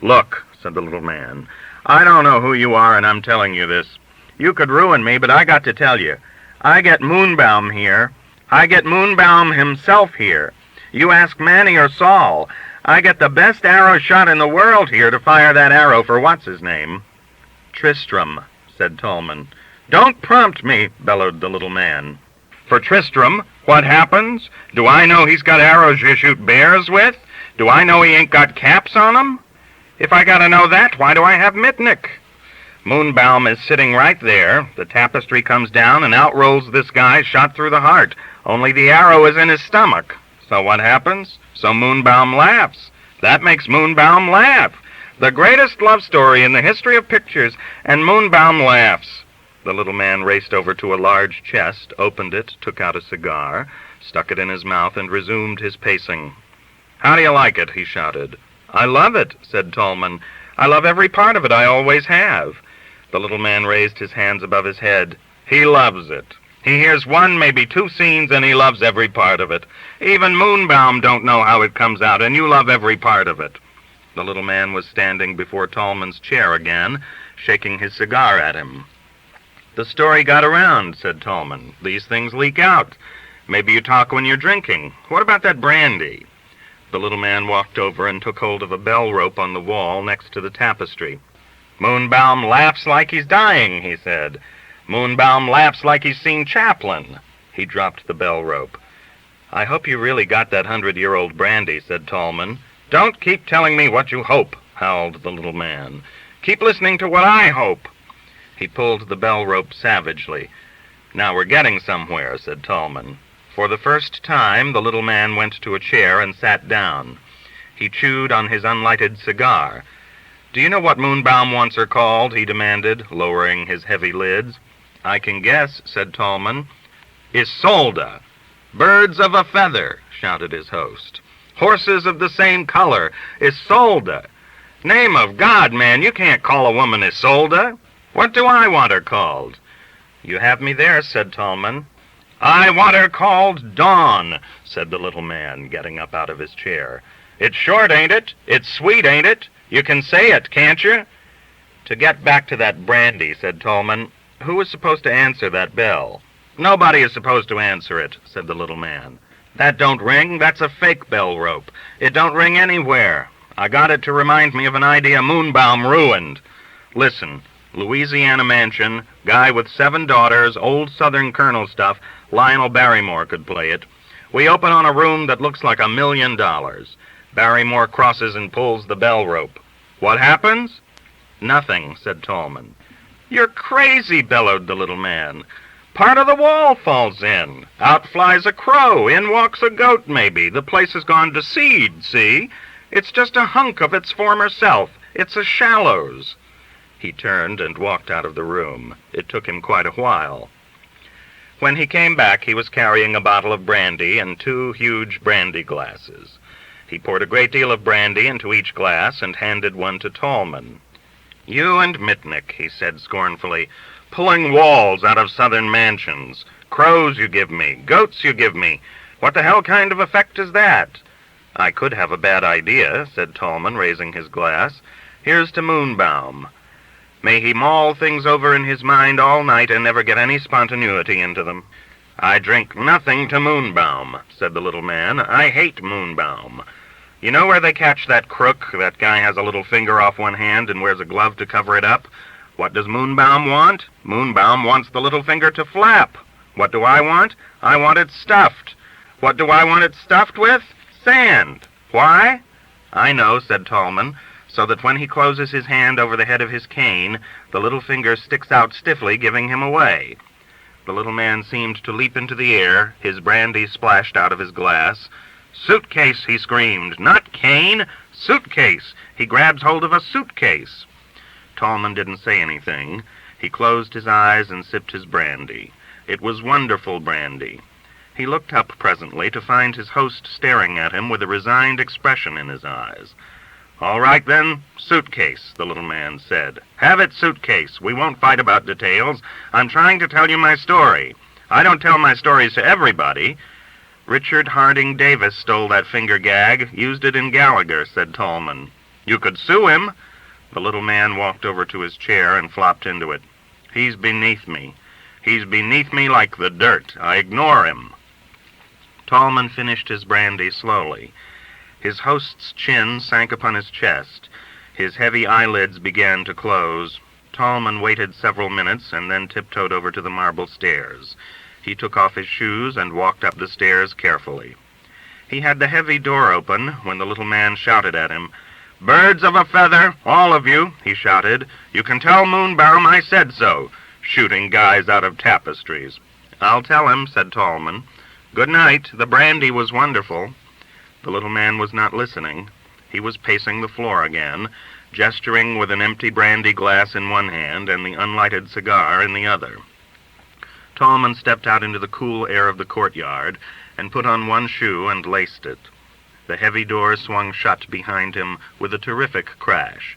"Look," said the little man, "I don't know who you are, and I'm telling you this. You could ruin me, but I got to tell you. I get Moonbaum here. I get Moonbaum himself here. You ask Manny or Saul. I get the best arrow shot in the world here to fire that arrow for what's-his-name." "Tristram," said Tolman. "Don't prompt me," bellowed the little man. "For Tristram, what happens? Do I know he's got arrows you shoot bears with? Do I know he ain't got caps on 'em? If I gotta know that, why do I have Mitnick? Moonbaum is sitting right there. The tapestry comes down, and out rolls this guy shot through the heart, only the arrow is in his stomach. So what happens? So Moonbaum laughs. That makes Moonbaum laugh. The greatest love story in the history of pictures, and Moonbaum laughs." The little man raced over to a large chest, opened it, took out a cigar, stuck it in his mouth, and resumed his pacing. "How do you like it?" he shouted. "I love it," said Tolman. "I love every part of it. I always have." The little man raised his hands above his head. "He loves it. He hears one, maybe two scenes, and he loves every part of it. Even Moonbaum don't know how it comes out, and you love every part of it." The little man was standing before Tolman's chair again, shaking his cigar at him. "The story got around," said Tolman. "These things leak out. Maybe you talk when you're drinking. What about that brandy?" The little man walked over and took hold of a bell rope on the wall next to the tapestry. "Moonbaum laughs like he's dying," he said. "Moonbaum laughs like he's seen Chaplin." He dropped the bell rope. "I hope you really got that 100-year-old brandy," said Tolman. "Don't keep telling me what you hope," howled the little man. "Keep listening to what I hope." He pulled the bell rope savagely. "Now we're getting somewhere," said Tolman. For the first time, the little man went to a chair and sat down. He chewed on his unlighted cigar. "Do you know what Moonbaum wants her called?" he demanded, lowering his heavy lids. "I can guess," said Tolman. "Isolde." "Birds of a feather," shouted his host. "Horses of the same color. Isolde. Name of God, man, you can't call a woman Isolde. What do I want her called?" "You have me there," said Tolman. "I want her called Dawn," said the little man, getting up out of his chair. "It's short, ain't it? It's sweet, ain't it? You can say it, can't you?" "To get back to that brandy," said Tolman, "who is supposed to answer that bell?" "Nobody is supposed to answer it," said the little man. "That don't ring. That's a fake bell rope. It don't ring anywhere. I got it to remind me of an idea Moonbaum ruined. Listen. Louisiana mansion, guy with 7 daughters, old Southern Colonel stuff. Lionel Barrymore could play it. We open on a room that looks like $1 million. Barrymore crosses and pulls the bell rope. What happens?" "Nothing," said Tolman. "You're crazy," bellowed the little man. "Part of the wall falls in. Out flies a crow. In walks a goat, maybe. The place has gone to seed, see? It's just a hunk of its former self. It's a shallows." He turned and walked out of the room. It took him quite a while. When he came back, he was carrying a bottle of brandy and 2 huge brandy glasses. He poured a great deal of brandy into each glass and handed one to Tolman. "You and Mitnick," he said scornfully, "pulling walls out of Southern mansions. Crows you give me, goats you give me. What the hell kind of effect is that?" "I could have a bad idea," said Tolman, raising his glass. "Here's to Moonbaum. May he mull things over in his mind all night and never get any spontaneity into them." "I drink nothing to Moonbaum," said the little man. "I hate Moonbaum. You know where they catch that crook? That guy has a little finger off one hand and wears a glove to cover it up. What does Moonbaum want? Moonbaum wants the little finger to flap. What do I want? I want it stuffed. What do I want it stuffed with? Sand. Why?" "I know," said Tolman. "So that when he closes his hand over the head of his cane, the little finger sticks out stiffly, giving him away." The little man seemed to leap into the air. His brandy splashed out of his glass. "Suitcase," he screamed. "Not cane. Suitcase. He grabs hold of a suitcase." Tolman didn't say anything. He closed his eyes and sipped his brandy. It was wonderful brandy. He looked up presently to find his host staring at him with a resigned expression in his eyes. "All right, then, suitcase," the little man said. "Have it, suitcase. We won't fight about details. I'm trying to tell you my story. I don't tell my stories to everybody." "Richard Harding Davis stole that finger gag, used it in Gallagher," said Tolman. You could sue him." The little man walked over to his chair and flopped into it. "He's beneath me. He's beneath me like the dirt. I ignore him." Tallman finished his brandy slowly. His host's chin sank upon his chest. His heavy eyelids began to close. Tallman waited several minutes and then tiptoed over to the marble stairs. He took off his shoes and walked up the stairs carefully. He had the heavy door open when the little man shouted at him. "Birds of a feather, all of you," he shouted. "You can tell Moonbaum I said so, shooting guys out of tapestries." "I'll tell him," said Tallman. "Good night. The brandy was wonderful." The little man was not listening. He was pacing the floor again, gesturing with an empty brandy glass in one hand and the unlighted cigar in the other. Tallman stepped out into the cool air of the courtyard and put on one shoe and laced it. The heavy door swung shut behind him with a terrific crash.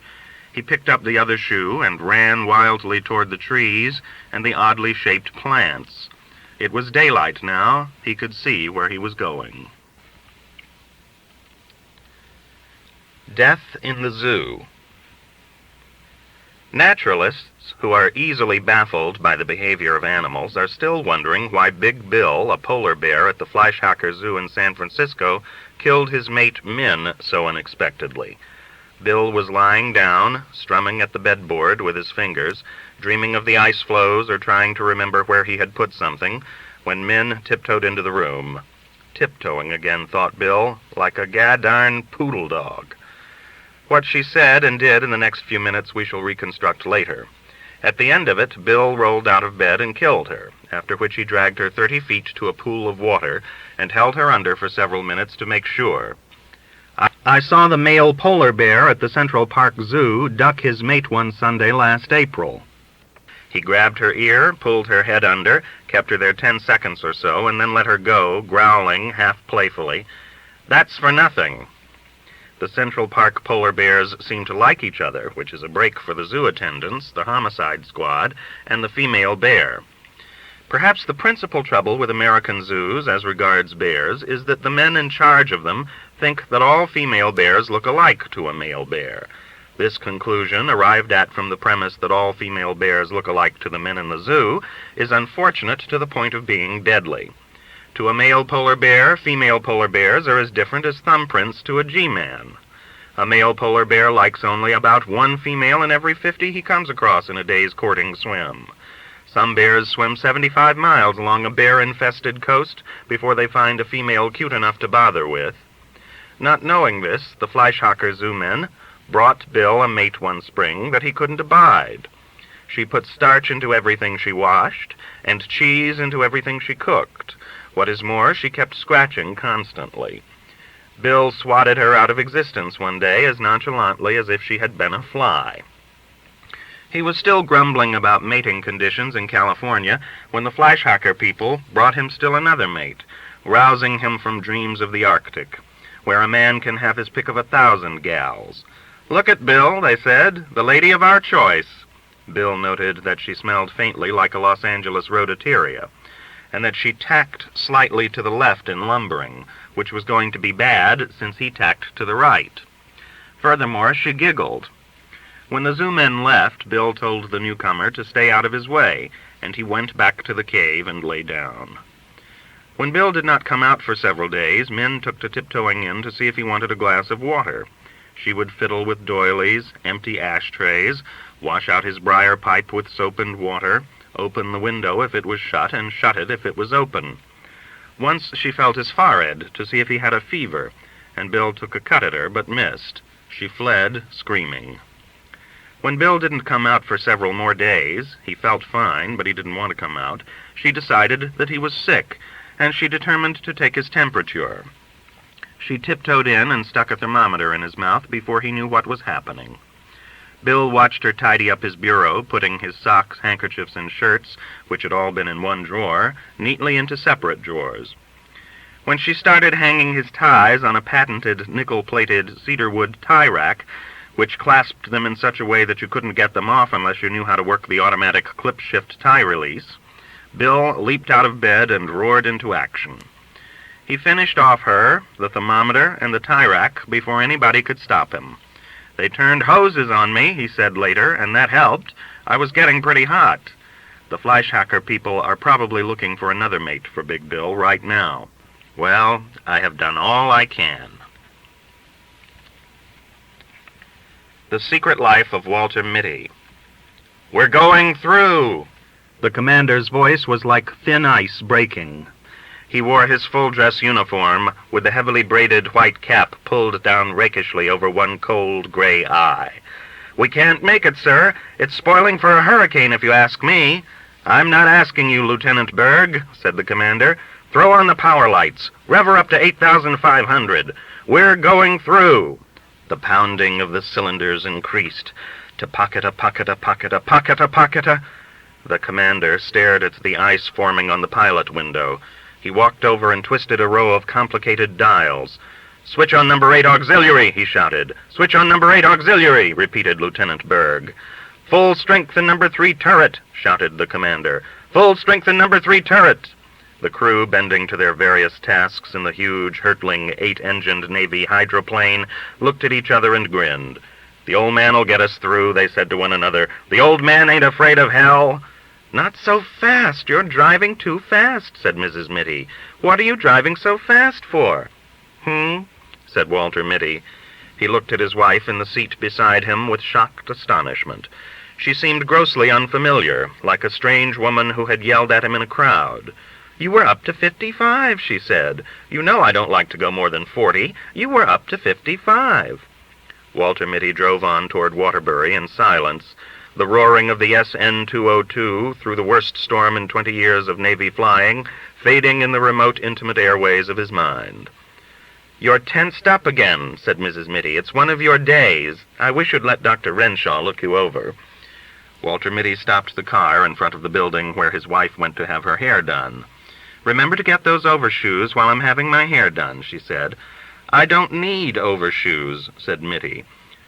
He picked up the other shoe and ran wildly toward the trees and the oddly shaped plants. It was daylight now. He could see where he was going. Death in the Zoo. Naturalists, who are easily baffled by the behavior of animals, are still wondering why Big Bill, a polar bear at the Fleischhacker Zoo in San Francisco, killed his mate Min so unexpectedly. Bill was lying down, strumming at the bedboard with his fingers, dreaming of the ice floes or trying to remember where he had put something, when Min tiptoed into the room. Tiptoeing again, thought Bill, like a gaddarn poodle dog. What she said and did in the next few minutes we shall reconstruct later. At the end of it, Bill rolled out of bed and killed her, after which he dragged her 30 feet to a pool of water and held her under for several minutes to make sure. I saw the male polar bear at the Central Park Zoo duck his mate one Sunday last April. He grabbed her ear, pulled her head under, kept her there 10 seconds or so, and then let her go, growling half playfully, "That's for nothing." The Central Park polar bears seem to like each other, which is a break for the zoo attendants, the homicide squad, and the female bear. Perhaps the principal trouble with American zoos as regards bears is that the men in charge of them think that all female bears look alike to a male bear. This conclusion, arrived at from the premise that all female bears look alike to the men in the zoo, is unfortunate to the point of being deadly. To a male polar bear, female polar bears are as different as thumbprints to a G-man. A male polar bear likes only about one female in every 50 he comes across in a day's courting swim. Some bears swim 75 miles along a bear-infested coast before they find a female cute enough to bother with. Not knowing this, the Fleischhacker Zoo men brought Bill a mate one spring that he couldn't abide. She put starch into everything she washed, and cheese into everything she cooked. What is more, she kept scratching constantly. Bill swatted her out of existence one day as nonchalantly as if she had been a fly. He was still grumbling about mating conditions in California when the Fleischhacker people brought him still another mate, rousing him from dreams of the Arctic, where a man can have his pick of 1,000 gals. "Look at Bill," they said, "the lady of our choice." Bill noted that she smelled faintly like a Los Angeles rhodoteria, and that she tacked slightly to the left in lumbering, which was going to be bad since he tacked to the right. Furthermore, she giggled. When the zoo men left, Bill told the newcomer to stay out of his way, and he went back to the cave and lay down. When Bill did not come out for several days, Min took to tiptoeing in to see if he wanted a glass of water. She would fiddle with doilies, empty ashtrays, wash out his briar pipe with soap and water, open the window if it was shut, and shut it if it was open. Once she felt his forehead to see if he had a fever, and Bill took a cut at her, but missed. She fled, screaming. When Bill didn't come out for several more days, he felt fine, but he didn't want to come out, she decided that he was sick, and she determined to take his temperature. She tiptoed in and stuck a thermometer in his mouth before he knew what was happening. Bill watched her tidy up his bureau, putting his socks, handkerchiefs, and shirts, which had all been in one drawer, neatly into separate drawers. When she started hanging his ties on a patented nickel-plated cedarwood tie rack, which clasped them in such a way that you couldn't get them off unless you knew how to work the automatic clip-shift tie release, Bill leaped out of bed and roared into action. He finished off her, the thermometer, and the tie rack before anybody could stop him. They turned hoses on me, he said later, and that helped. I was getting pretty hot. The Fleischhacker people are probably looking for another mate for Big Bill right now. Well, I have done all I can. The Secret Life of Walter Mitty. We're going through! The commander's voice was like thin ice breaking. He wore his full-dress uniform, with the heavily braided white cap pulled down rakishly over one cold gray eye. We can't make it, sir. It's spoiling for a hurricane, if you ask me. I'm not asking you, Lieutenant Berg, said the commander. Throw on the power lights. Rev her up to 8,500. We're going through. The pounding of the cylinders increased. To pocket-a, pocket-a, pocket-a, pocket-a, pocket-a. The commander stared at the ice forming on the pilot window. He walked over and twisted a row of complicated dials. Switch on number 8 auxiliary, he shouted. Switch on number 8 auxiliary, repeated Lieutenant Berg. Full strength in number 3 turret, shouted the commander. Full strength in number 3 turret. The crew, bending to their various tasks in the huge, hurtling, 8-engined Navy hydroplane, looked at each other and grinned. The old man'll get us through, they said to one another. The old man ain't afraid of hell. Not so fast. You're driving too fast, said Mrs. Mitty. What are you driving so fast for? Said Walter Mitty. He looked at his wife in the seat beside him with shocked astonishment. She seemed grossly unfamiliar, like a strange woman who had yelled at him in a crowd. You were up to 55, she said. You know I don't like to go more than 40. You were up to 55. Walter Mitty drove on toward Waterbury in silence, the roaring of the SN-202 through the worst storm in 20 years of Navy flying, fading in the remote, intimate airways of his mind. You're tensed up again, said Mrs. Mitty. It's one of your days. I wish you'd let Dr. Renshaw look you over. Walter Mitty stopped the car in front of the building where his wife went to have her hair done. Remember to get those overshoes while I'm having my hair done, she said. I don't need overshoes, said Mitty.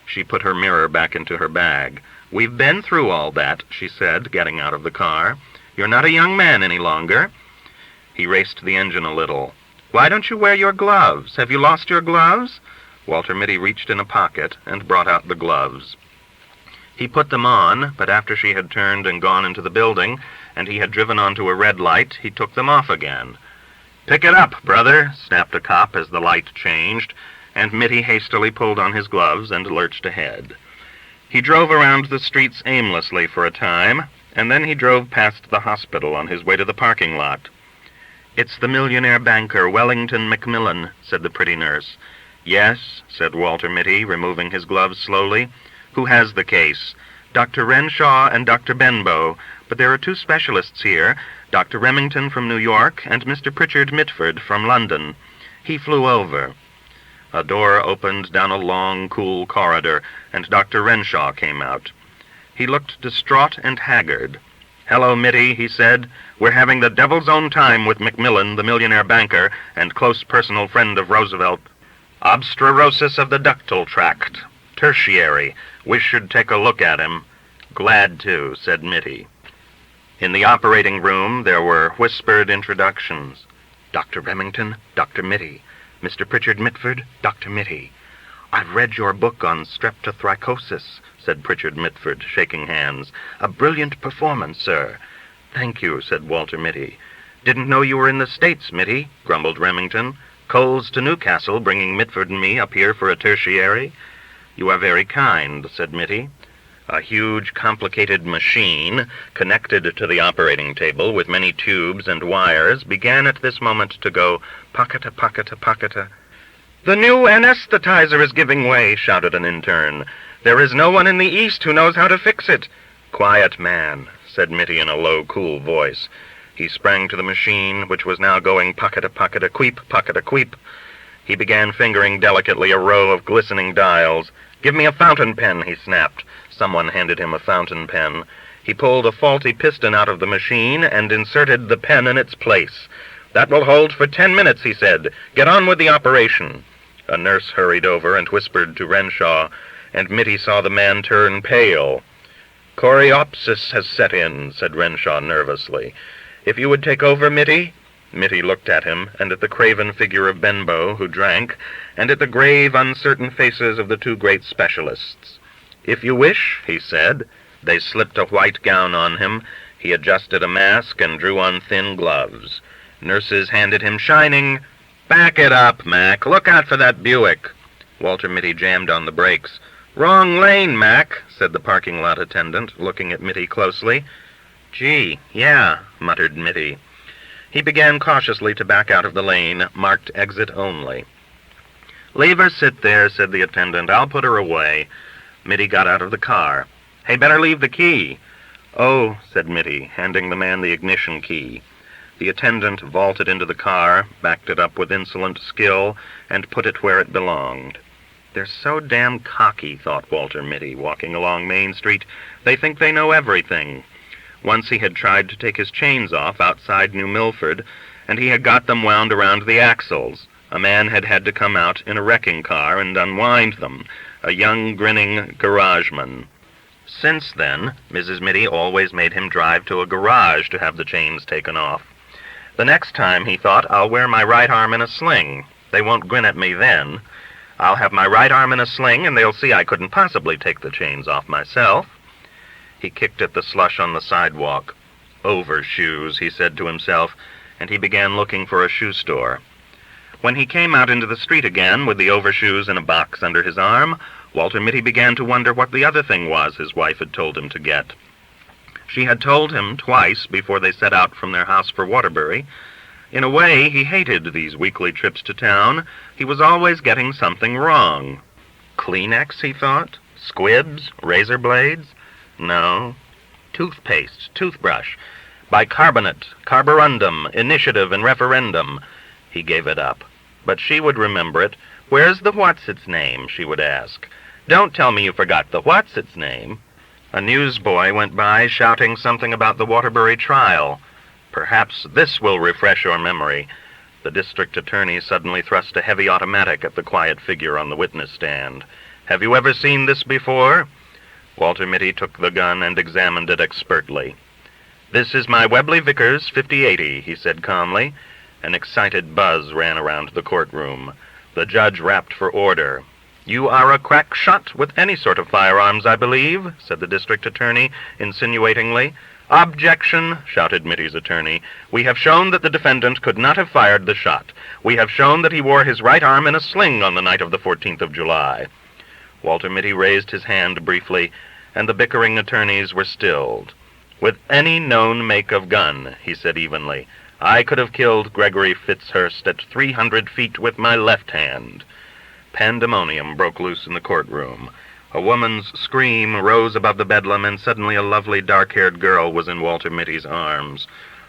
She put her mirror back into her bag. We've been through all that, she said, getting out of the car. You're not a young man any longer. He raced the engine a little. Why don't you wear your gloves? Have you lost your gloves? Walter Mitty reached in a pocket and brought out the gloves. He put them on, but after she had turned and gone into the building, and he had driven onto a red light, he took them off again. Pick it up, brother, snapped a cop as the light changed, and Mitty hastily pulled on his gloves and lurched ahead. He drove around the streets aimlessly for a time, and then he drove past the hospital on his way to the parking lot. It's the millionaire banker, Wellington Macmillan, said the pretty nurse. Yes, said Walter Mitty, removing his gloves slowly. Who has the case? Dr. Renshaw and Dr. Benbow, but there are two specialists here, Dr. Remington from New York and Mr. Pritchard Mitford from London. He flew over. A door opened down a long, cool corridor, and Dr. Renshaw came out. He looked distraught and haggard. Hello, Mitty, he said. We're having the devil's own time with Macmillan, the millionaire banker, and close personal friend of Roosevelt. Obstrurosis of the ductal tract. Tertiary. Wish you'd take a look at him. Glad to, said Mitty. In the operating room there were whispered introductions. Dr. Remington, Dr. Mitty. Mr. Pritchard Mitford, Dr. Mitty. I've read your book on streptothrombosis, said Pritchard Mitford, shaking hands. A brilliant performance, sir. Thank you, said Walter Mitty. Didn't know you were in the States, Mitty, grumbled Remington. Coals to Newcastle, bringing Mitford and me up here for a tertiary. You are very kind, said Mitty. A huge, complicated machine, connected to the operating table with many tubes and wires, began at this moment to go pocketa, pocketa, pocketa. The new anesthetizer is giving way, shouted an intern. There is no one in the East who knows how to fix it. Quiet, man, said Mitty in a low, cool voice. He sprang to the machine, which was now going pocketa, pocketa, queep, pocketa, queep. He began fingering delicately a row of glistening dials. Give me a fountain pen, he snapped. Someone handed him a fountain pen. He pulled a faulty piston out of the machine and inserted the pen in its place. That will hold for 10 minutes, he said. Get on with the operation. A nurse hurried over and whispered to Renshaw, and Mitty saw the man turn pale. Choreopsis has set in, said Renshaw nervously. If you would take over, Mitty? Mitty looked at him, and at the craven figure of Benbow, who drank, and at the grave, uncertain faces of the two great specialists. "If you wish," he said. They slipped a white gown on him. He adjusted a mask and drew on thin gloves. Nurses handed him shining. "Back it up, Mac. Look out for that Buick." Walter Mitty jammed on the brakes. "Wrong lane, Mac," said the parking lot attendant, looking at Mitty closely. "Gee, yeah," muttered Mitty. He began cautiously to back out of the lane, marked exit only. "Leave her sit there," said the attendant. "I'll put her away." Mitty got out of the car. "Hey, better leave the key." "Oh," said Mitty, handing the man the ignition key. The attendant vaulted into the car, backed it up with insolent skill, and put it where it belonged. "They're so damn cocky," thought Walter Mitty, walking along Main Street. "They think they know everything." Once he had tried to take his chains off outside New Milford, and he had got them wound around the axles. A man had had to come out in a wrecking car and unwind them, a young, grinning garageman. Since then, Mrs. Mitty always made him drive to a garage to have the chains taken off. The next time, he thought, "I'll wear my right arm in a sling. They won't grin at me then. I'll have my right arm in a sling, and they'll see I couldn't possibly take the chains off myself." He kicked at the slush on the sidewalk. "Overshoes," he said to himself, and he began looking for a shoe store. When he came out into the street again, with the overshoes in a box under his arm, Walter Mitty began to wonder what the other thing was his wife had told him to get. She had told him twice before they set out from their house for Waterbury. In a way, he hated these weekly trips to town. He was always getting something wrong. Kleenex, he thought? Squibs? Razor blades? No. Toothpaste, toothbrush, bicarbonate, carborundum, initiative, and referendum. He gave it up. But she would remember it. "Where's the what's-its-name?" she would ask. "Don't tell me you forgot the what's-its-name." A newsboy went by shouting something about the Waterbury trial. "Perhaps this will refresh your memory." The district attorney suddenly thrust a heavy automatic at the quiet figure on the witness stand. "Have you ever seen this before?" Walter Mitty took the gun and examined it expertly. "This is my Webley Vickers 5080, he said calmly. An excited buzz ran around the courtroom. The judge rapped for order. "You are a crack shot with any sort of firearms, I believe," said the district attorney insinuatingly. "Objection," shouted Mitty's attorney. "We have shown that the defendant could not have fired the shot. We have shown that he wore his right arm in a sling on the night of the 14th of July. Walter Mitty raised his hand briefly, and the bickering attorneys were stilled. "With any known make of gun," he said evenly, "I could have killed Gregory Fitzhurst at 300 feet with my left hand." Pandemonium broke loose in the courtroom. A woman's scream rose above the bedlam, and suddenly a lovely dark-haired girl was in Walter Mitty's arms.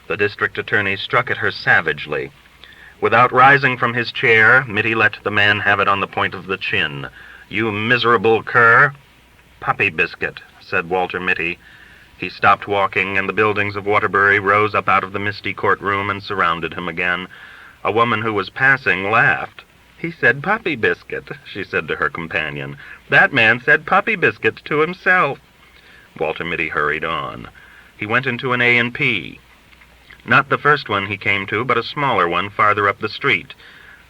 The district attorney struck at her savagely. Without rising from his chair, Mitty let the man have it on the point of the chin. "You miserable cur!" "Puppy biscuit," said Walter Mitty. He stopped walking, and the buildings of Waterbury rose up out of the misty courtroom and surrounded him again. A woman who was passing laughed. "He said puppy biscuit," she said to her companion. "That man said puppy biscuit to himself." Walter Mitty hurried on. He went into an A&P. Not the first one he came to, but a smaller one farther up the street.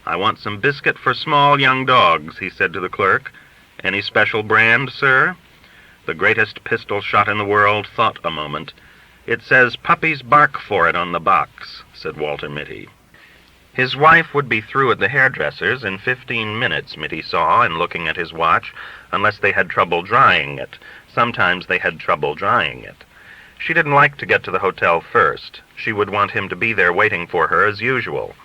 "I want some biscuit for small young dogs," he said to the clerk. "Any special brand, sir?" The greatest pistol shot in the world thought a moment. "It says puppies bark for it on the box," said Walter Mitty. His wife would be through at the hairdresser's in 15 minutes, Mitty saw in looking at his watch, unless they had trouble drying it. Sometimes they had trouble drying it. She didn't like to get to the hotel first. She would want him to be there waiting for her as usual.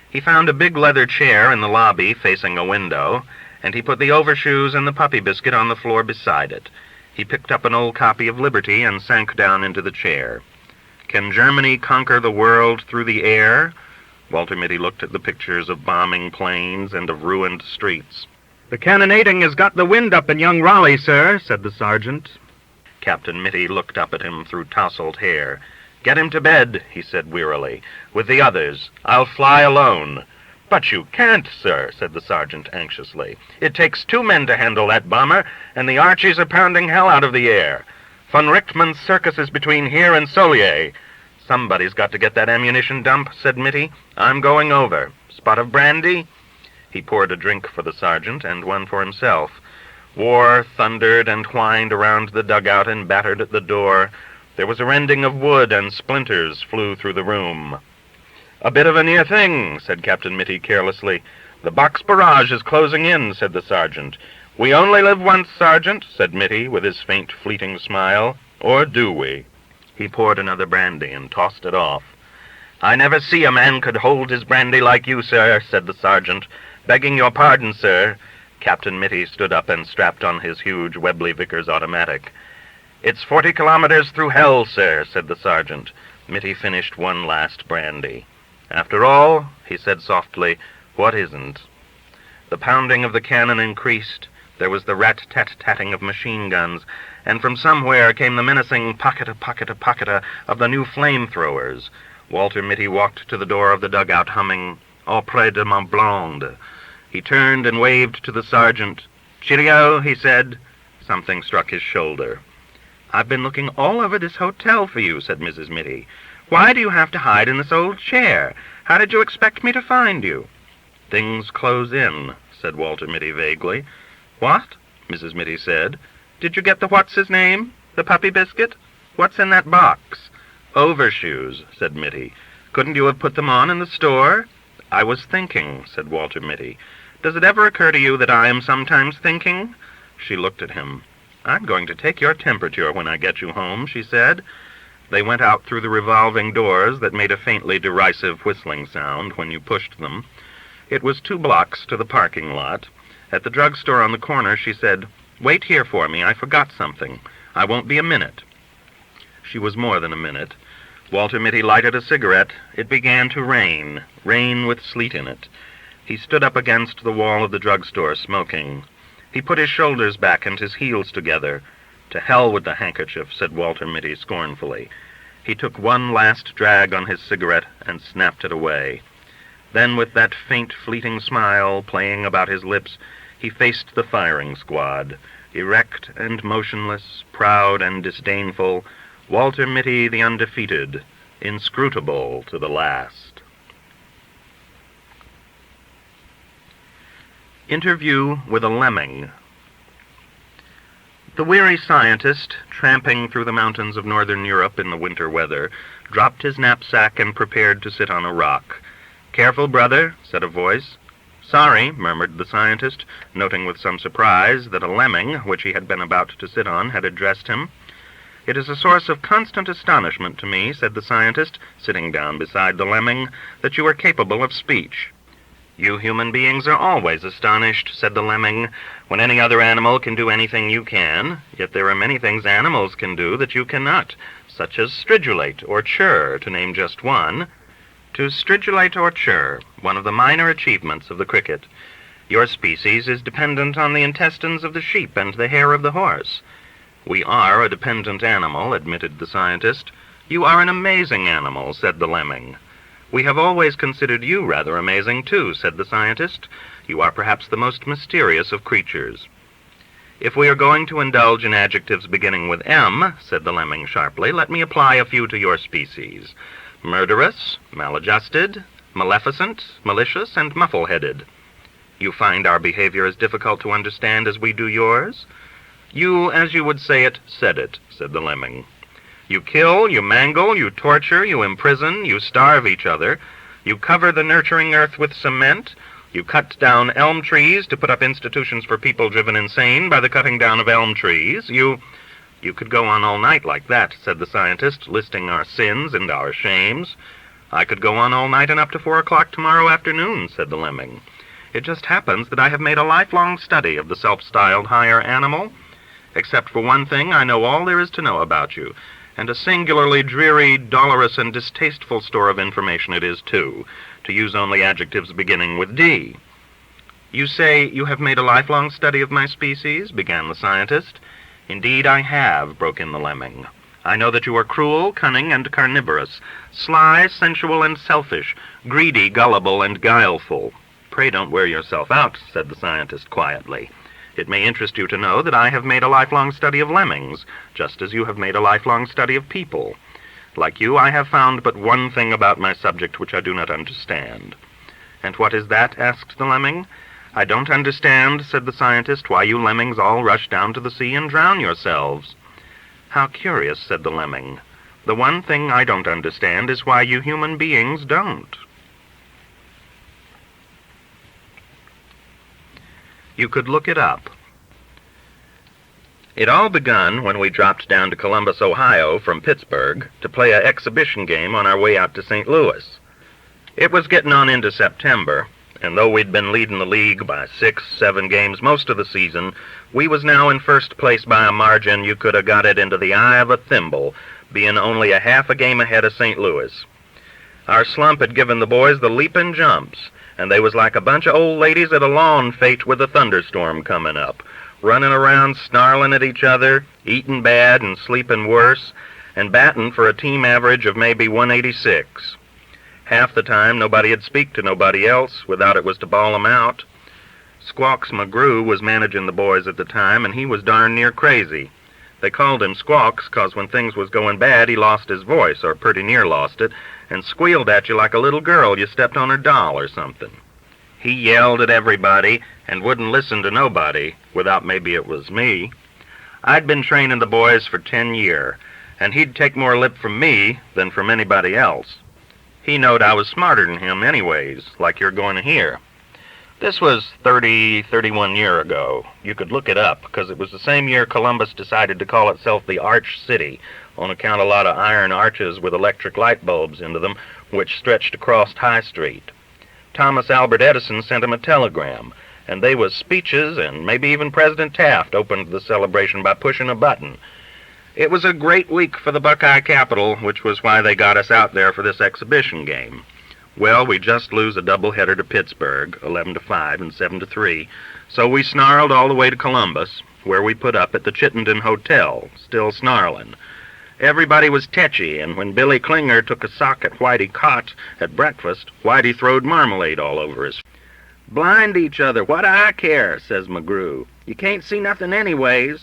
He found a big leather chair in the lobby facing a window, and he put the overshoes and the puppy biscuit on the floor beside it. He picked up an old copy of Liberty and sank down into the chair. "Can Germany conquer the world through the air?" Walter Mitty looked at the pictures of bombing planes and of ruined streets. "The cannonading has got the wind up in young Raleigh, sir," said the sergeant. Captain Mitty looked up at him through tousled hair. "Get him to bed," he said wearily, "with the others. I'll fly alone." "But you can't, sir," said the sergeant anxiously. "It takes 2 men to handle that bomber, and the Archies are pounding hell out of the air. Von Richtmann's circus is between here and Solier." "Somebody's got to get that ammunition dump," said Mitty. "I'm going over. Spot of brandy?" He poured a drink for the sergeant and one for himself. War thundered and whined around the dugout and battered at the door. There was a rending of wood, and splinters flew through the room. "A bit of a near thing," said Captain Mitty carelessly. "The box barrage is closing in," said the sergeant. "We only live once, Sergeant," said Mitty with his faint, fleeting smile. "Or do we?" He poured another brandy and tossed it off. "I never see a man could hold his brandy like you, sir," said the sergeant. "Begging your pardon, sir." Captain Mitty stood up and strapped on his huge Webley Vickers automatic. "It's 40 kilometers through hell, sir," said the sergeant. Mitty finished one last brandy. "After all," he said softly, "what isn't?" The pounding of the cannon increased. There was the rat-tat-tatting of machine guns, and from somewhere came the menacing pocketa-pocketa-pocketa of the new flamethrowers. Walter Mitty walked to the door of the dugout, humming "Auprès de ma blonde." He turned and waved to the sergeant. "Cheerio," he said. Something struck his shoulder. "I've been looking all over this hotel for you," said Mrs. Mitty. "Why do you have to hide in this old chair? How did you expect me to find you?" "Things close in," said Walter Mitty vaguely. "What?" Mrs. Mitty said. "Did you get the what's-his-name? The puppy biscuit? What's in that box?" "Overshoes," said Mitty. "Couldn't you have put them on in the store?" "I was thinking," said Walter Mitty. "Does it ever occur to you that I am sometimes thinking?" She looked at him. "I'm going to take your temperature when I get you home," she said. They went out through the revolving doors that made a faintly derisive whistling sound when you pushed them. It was 2 blocks to the parking lot. At the drugstore on the corner, she said, "Wait here for me. I forgot something. I won't be a minute." She was more than a minute. Walter Mitty lighted a cigarette. It began to rain with sleet in it. He stood up against the wall of the drugstore, smoking. He put his shoulders back and his heels together. "To hell with the handkerchief," said Walter Mitty scornfully. He took one last drag on his cigarette and snapped it away. Then, with that faint, fleeting smile playing about his lips, he faced the firing squad. Erect and motionless, proud and disdainful, Walter Mitty the undefeated, inscrutable to the last. Interview with a Lemming. The weary scientist, tramping through the mountains of northern Europe in the winter weather, dropped his knapsack and prepared to sit on a rock. "Careful, brother," said a voice. "Sorry," murmured the scientist, noting with some surprise that a lemming, which he had been about to sit on, had addressed him. "It is a source of constant astonishment to me," said the scientist, sitting down beside the lemming, "that you are capable of speech." "You human beings are always astonished," said the lemming, "when any other animal can do anything you can. Yet there are many things animals can do that you cannot, such as stridulate or chirr, to name just one." "To stridulate or chirr, one of the minor achievements of the cricket. Your species is dependent on the intestines of the sheep and the hair of the horse." "We are a dependent animal," admitted the scientist. "You are an amazing animal," said the lemming. "We have always considered you rather amazing, too," said the scientist. "You are perhaps the most mysterious of creatures." "If we are going to indulge in adjectives beginning with M," said the lemming sharply, "let me apply a few to your species. Murderous, maladjusted, maleficent, malicious, and muffle-headed. You find our behavior as difficult to understand as we do yours?" "You, as you would say it, said it," said the lemming. "You kill, you mangle, you torture, you imprison, you starve each other. You cover the nurturing earth with cement. You cut down elm trees to put up institutions for people driven insane by the cutting down of elm trees. You could go on all night like that," said the scientist, listing our sins and our shames. "I could go on all night and up to 4 o'clock tomorrow afternoon," said the lemming. "It just happens that I have made a lifelong study of the self-styled higher animal. Except for one thing, I know all there is to know about you, and a singularly dreary, dolorous, and distasteful store of information it is, too, to use only adjectives beginning with D." "You say you have made a lifelong study of my species?" began the scientist. "Indeed I have," broke in the lemming. "I know that you are cruel, cunning, and carnivorous, sly, sensual, and selfish, greedy, gullible, and guileful." "Pray don't wear yourself out," said the scientist quietly. "It may interest you to know that I have made a lifelong study of lemmings, just as you have made a lifelong study of people. Like you, I have found but one thing about my subject which I do not understand. "And what is that?" asked the lemming. "I don't understand," said the scientist, "why you lemmings all rush down to the sea and drown yourselves." "How curious," said the lemming. "The one thing I don't understand is why you human beings don't." You could look it up. It all begun when we dropped down to Columbus, Ohio from Pittsburgh to play an exhibition game on our way out to St. Louis. It was getting on into September, and though we'd been leading the league by 6, 7 games most of the season, we was now in first place by a margin you could have got it into the eye of a thimble, being only a half a game ahead of St. Louis. Our slump had given the boys the leaping jumps, and they was like a bunch of old ladies at a lawn fete with a thunderstorm coming up, running around snarling at each other, eating bad and sleeping worse, and batting for a team average of maybe 186. Half the time nobody'd speak to nobody else without it was to bawl 'em out. Squawks McGrew was managing the boys at the time, and he was darn near crazy. They called him Squawks 'cause when things was going bad he lost his voice, or pretty near lost it, and squealed at you like a little girl you stepped on her doll or something. He yelled at everybody and wouldn't listen to nobody, without maybe it was me. I'd been training the boys for 10 year, and he'd take more lip from me than from anybody else. He knowed I was smarter than him anyways, like you're going to hear. This was 31 year ago. You could look it up, because it was the same year Columbus decided to call itself the Arch City, on account of a lot of iron arches with electric light bulbs into them, which stretched across High Street. Thomas Albert Edison sent him a telegram, and they was speeches, and maybe even President Taft opened the celebration by pushing a button. It was a great week for the Buckeye Capital, which was why they got us out there for this exhibition game. Well, we just lose a doubleheader to Pittsburgh, 11-5 and 7-3, so we snarled all the way to Columbus, where we put up at the Chittenden Hotel, still snarling. Everybody was tetchy, and when Billy Klinger took a sock at Whitey Cott at breakfast, Whitey throwed marmalade all over his. "Blind each other, what do I care?" says McGrew. "You can't see nothing anyways."